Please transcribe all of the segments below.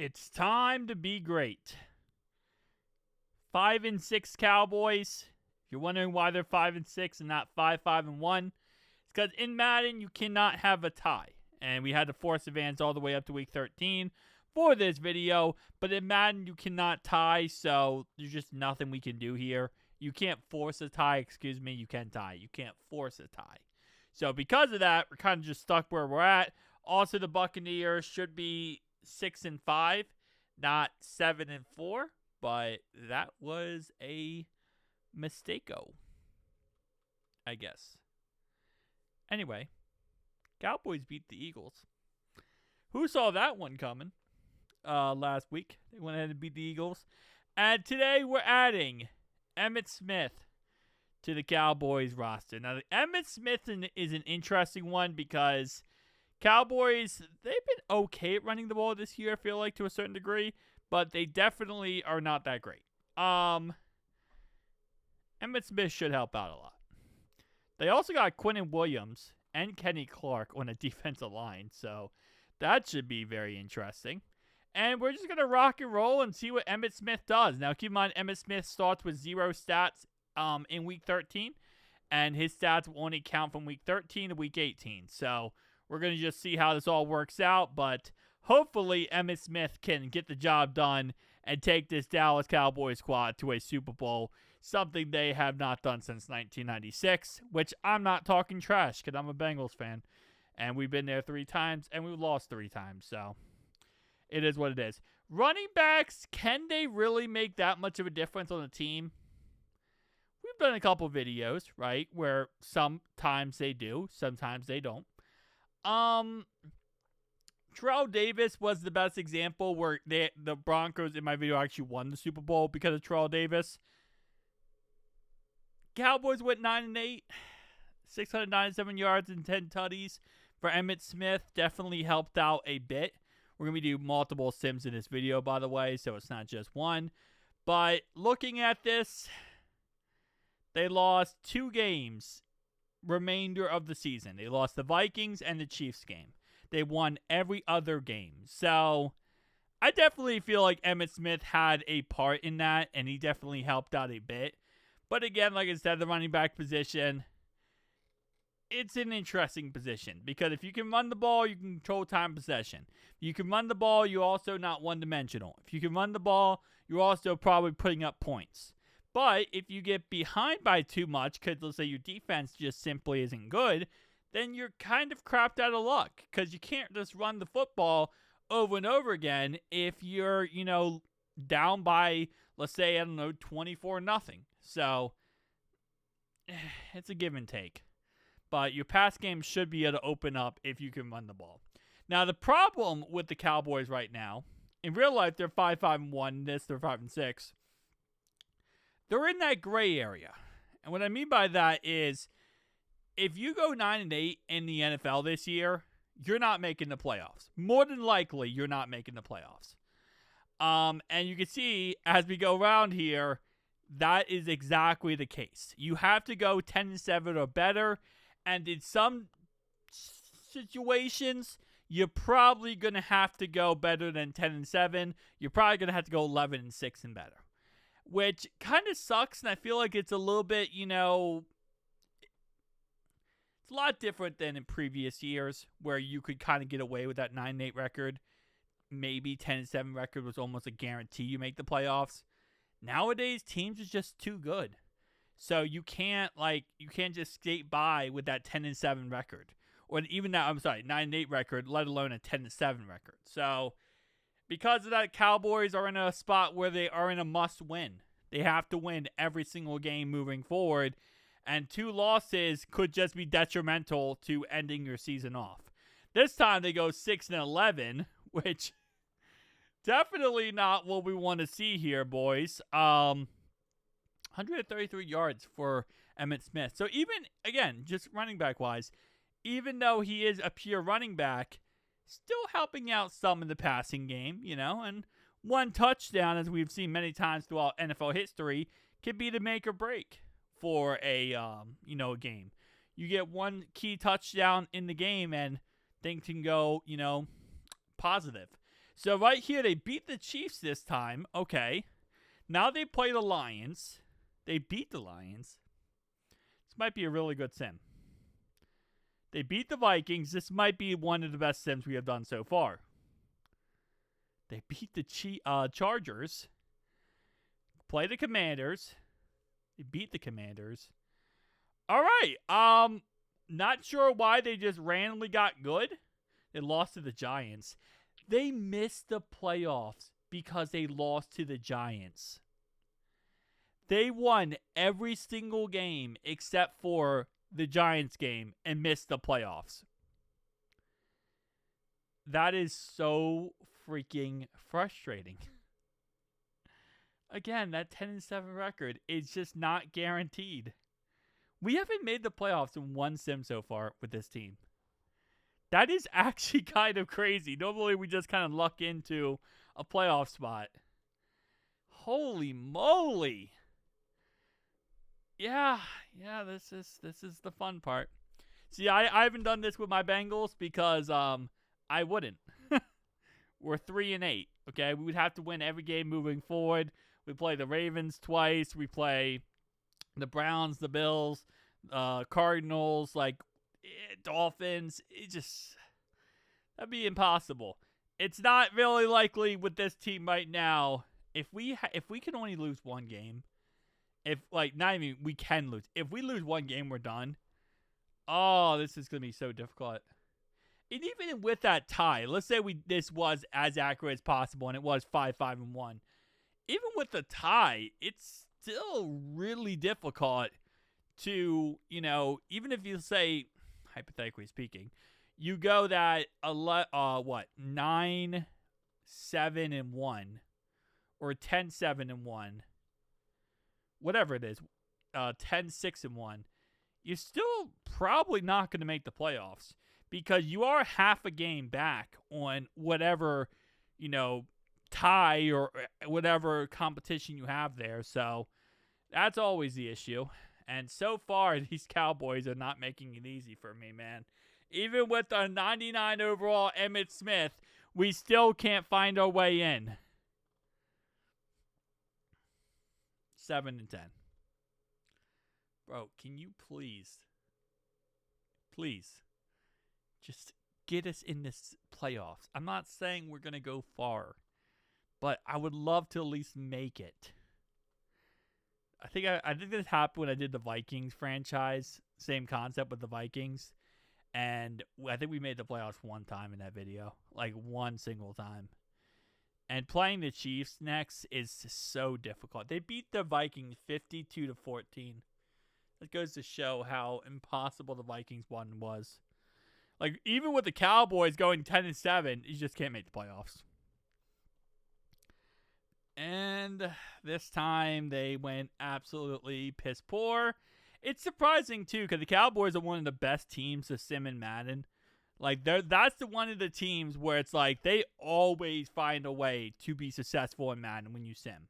It's time to be great. 5-6 Cowboys. If you're wondering why they're 5-6 and not 5-5-1, it's because in Madden you cannot have a tie, and we had to force advance all the way up to week 13 for this video. But in Madden you cannot tie, so there's just nothing we can do here. You can't force a tie. Excuse me. You can tie. You can't force a tie. So because of that, we're kind of just stuck where we're at. Also, the Buccaneers should be 6-5, not 7-4. But that was a mistake-o, I guess. Anyway, Cowboys beat the Eagles. Who saw that one coming last week? They went ahead and beat the Eagles. And today we're adding Emmit Smith to the Cowboys roster. Now, the Emmit Smith is an interesting one because Cowboys, they've been okay at running the ball this year, I feel like, to a certain degree, but they definitely are not that great. Emmit Smith should help out a lot. They also got Quinnen Williams and Kenny Clark on a defensive line, so that should be very interesting. And we're just going to rock and roll and see what Emmit Smith does. Now, keep in mind, Emmit Smith starts with 0 stats in Week 13, and his stats will only count from Week 13 to Week 18. So we're going to just see how this all works out, but hopefully Emmit Smith can get the job done and take this Dallas Cowboys squad to a Super Bowl, something they have not done since 1996, which I'm not talking trash because I'm a Bengals fan, and we've been there 3 times, and we've lost 3 times, so it is what it is. Running backs, can they really make that much of a difference on a team? We've done a couple videos, right, where sometimes they do, sometimes they don't. Terrell Davis was the best example where the Broncos in my video actually won the Super Bowl because of Terrell Davis. Cowboys went 9-8, 697 yards and 10 tutties for Emmitt Smith. Definitely helped out a bit. We're going to be doing multiple sims in this video, by the way, so it's not just one. But looking at this, they lost 2 games remainder of the season. They lost the Vikings and the Chiefs game. They won every other game. So I definitely feel like Emmitt Smith had a part in that, and he definitely helped out a bit. But again, like I said, the running back position, it's an interesting position because if you can run the ball, you can control time possession. If you can run the ball, you're also not one-dimensional. If you can run the ball, you're also probably putting up points. But if you get behind by too much, because let's say your defense just simply isn't good, then you're kind of crapped out of luck because you can't just run the football over and over again if you're, down by, let's say, 24-0. So it's a give and take. But your pass game should be able to open up if you can run the ball. Now, the problem with the Cowboys right now, in real life, they're 5-5-1. They're 5-6. They're in that gray area. And what I mean by that is, if you go 9-8 in the NFL this year, you're not making the playoffs. More than likely, you're not making the playoffs. And you can see, as we go around here, that is exactly the case. You have to go 10-7 or better. And in some situations, you're probably going to have to go better than 10-7. You're probably going to have to go 11-6 and better. Which kind of sucks, and I feel like it's a little bit, it's a lot different than in previous years where you could kind of get away with that 9-8 record. Maybe 10-7 record was almost a guarantee you make the playoffs. Nowadays, teams are just too good. So you can't just skate by with that 10-7 record. Or even that, 9-8 record, let alone a 10-7 record. So because of that, Cowboys are in a spot where they are in a must-win. They have to win every single game moving forward, and 2 losses could just be detrimental to ending your season off. This time they go 6-11, which definitely not what we want to see here, boys. 133 yards for Emmitt Smith. So even, again, just running back-wise, even though he is a pure running back, still helping out some in the passing game, and 1 touchdown, as we've seen many times throughout NFL history, can be the make or break for a game. You get 1 key touchdown in the game and things can go, positive. So right here, they beat the Chiefs this time. Okay. Now they play the Lions. They beat the Lions. This might be a really good sim. They beat the Vikings. This might be one of the best sims we have done so far. They beat the Chargers. Play the Commanders. They beat the Commanders. All right. Not sure why they just randomly got good. They lost to the Giants. They missed the playoffs because they lost to the Giants. They won every single game except for the Giants game and missed the playoffs. That is so freaking frustrating. Again, that 10-7 record is just not guaranteed. We haven't made the playoffs in one sim so far with this team. That is actually kind of crazy. Normally, we just kind of luck into a playoff spot. Holy moly. Yeah, this is the fun part. See, I haven't done this with my Bengals because I wouldn't. We're 3-8. Okay, we would have to win every game moving forward. We play the Ravens twice. We play the Browns, the Bills, Cardinals, Dolphins. That'd be impossible. It's not really likely with this team right now. If we can only lose one game, we can lose. If we lose one game, we're done. Oh, this is gonna be so difficult. And even with that tie, let's say this was as accurate as possible, and it was 5-5-1. Even with the tie, it's still really difficult to, even if you say, hypothetically speaking, you go that 9-7-1 or 10-7-1, whatever it is, 10-6-1, you're still probably not going to make the playoffs because you are half a game back on whatever, tie or whatever competition you have there. So that's always the issue. And so far, these Cowboys are not making it easy for me, man. Even with a 99 overall Emmit Smith, we still can't find our way in. 7-10. Bro, can you please just get us in this playoffs? I'm not saying we're going to go far, but I would love to at least make it. I think this happened when I did the Vikings franchise. Same concept with the Vikings. And I think we made the playoffs one time in that video. Like one single time. And playing the Chiefs next is so difficult. They beat the Vikings 52-14. That goes to show how impossible the Vikings one was. Like, even with the Cowboys going 10-7, you just can't make the playoffs. And this time they went absolutely piss poor. It's surprising too because the Cowboys are one of the best teams to sim in Madden. That's one of the teams where it's like they always find a way to be successful in Madden when you sim.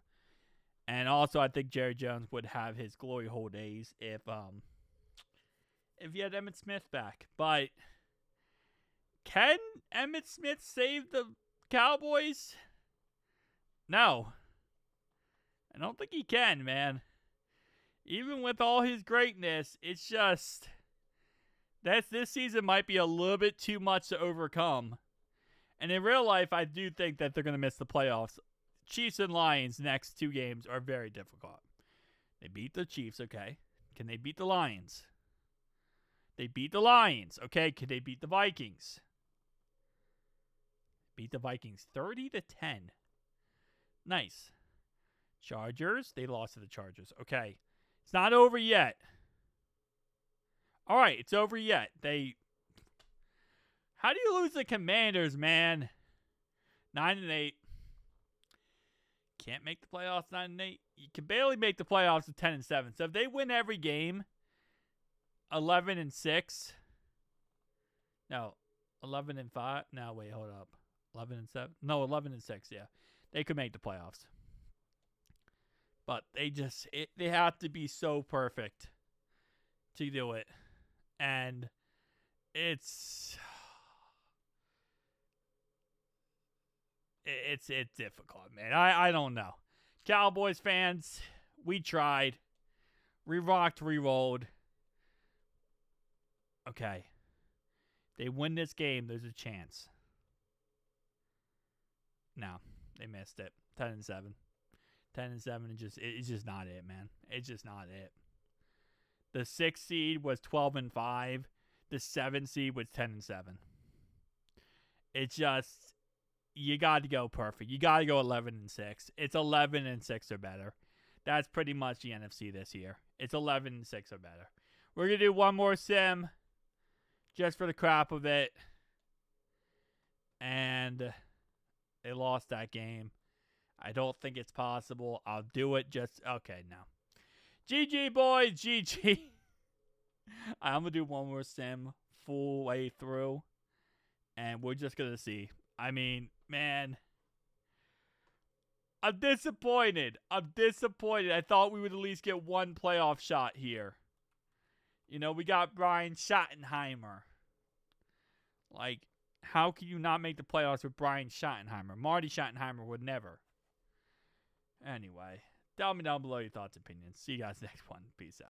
And also, I think Jerry Jones would have his glory hole days if he had Emmitt Smith back. But can Emmitt Smith save the Cowboys? No. I don't think he can, man. Even with all his greatness, it's just this season might be a little bit too much to overcome. And in real life, I do think that they're going to miss the playoffs. Chiefs and Lions next two games are very difficult. They beat the Chiefs, okay. Can they beat the Lions? They beat the Lions, okay. Can they beat the Vikings? Beat the Vikings 30-10. Nice. Chargers, they lost to the Chargers. Okay. It's not over yet. All right, it's over yet. How do you lose the Commanders, man? 9-8. Can't make the playoffs 9-8. You can barely make the playoffs with 10-7. So if they win every game, 11-6. No, 11-5. No, wait, hold up. 11-7. No, 11-6. Yeah, they could make the playoffs. But they have to be so perfect to do it, and it's it's difficult, man. I don't know. Cowboys fans, we tried. We rocked, we rolled. Okay. They win this game, there's a chance. No, they missed it. 10-7. 10-7 it's just not it, man. It's just not it. The 6th seed was 12-5. The 7th seed was 10-7. It's just, you got to go perfect. You got to go 11-6. It's 11-6 or better. That's pretty much the NFC this year. It's 11-6 or better. We're gonna do one more sim, just for the crap of it. And they lost that game. I don't think it's possible. I'll do it just... Okay, no. GG, boys. GG. I'm going to do one more sim full way through. And we're just going to see. I mean, man. I'm disappointed. I thought we would at least get one playoff shot here. You know, we got Brian Schottenheimer. Like, how can you not make the playoffs with Brian Schottenheimer? Marty Schottenheimer would never. Anyway, tell me down below your thoughts and opinions. See you guys next one. Peace out.